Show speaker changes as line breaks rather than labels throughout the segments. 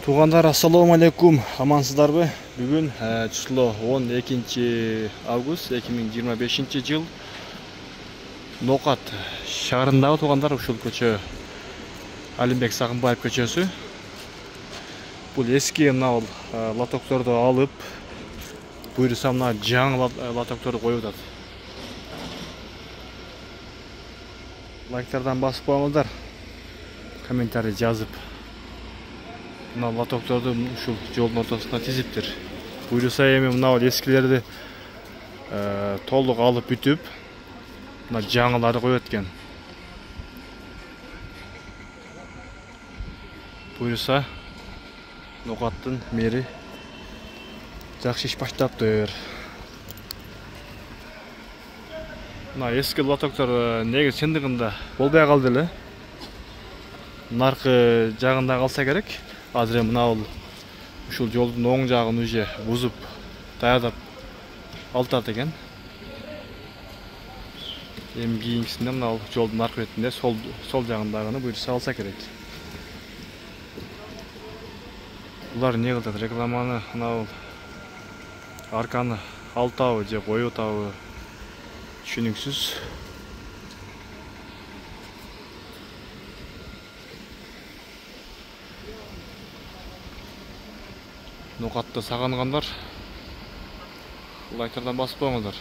Туғандар, ассаламу алейкум, амансыздарбы? Бүгін число 12 август 2025 жыл. Ноқат шаарындағы туғандар, ушул көчө Алимбек Сагынбаев көчөсү. Бул эски мына лотокторду алып, буйруса мына жаңы лотокторду коюп атат. Лайктардан басып коюңуздар, комментарий жазып. Мына лотокторду ушул жолдун ортосуна тизиптир. Буйруса эми мына эскилерди толук алып бүтүп, мына жаңыларды коет экен. Буйруса Ноқаттын мэри жакшы иш баштаптыр. Мына эски лотоктор негизи чындыгында болбой калды эле. Наркы жагында калса керек. Азыр мына ушул жолдун оң жагын уже бузуп даярдап алтат экен. Эми кийинкисинде мына жолдун аркы бетинде сол жагындагыны буйруса алса керек. Булар не кылат? Рекламаны мына арканы алтабы же коютабы түшүнүксүз. Ноқатты сағынғандар, лайктардан басып қойыңыздар.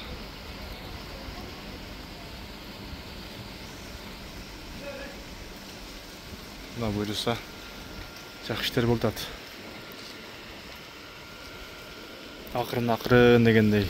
Мына буйруса жакшы иштер болуп атат. Акырын дегендей.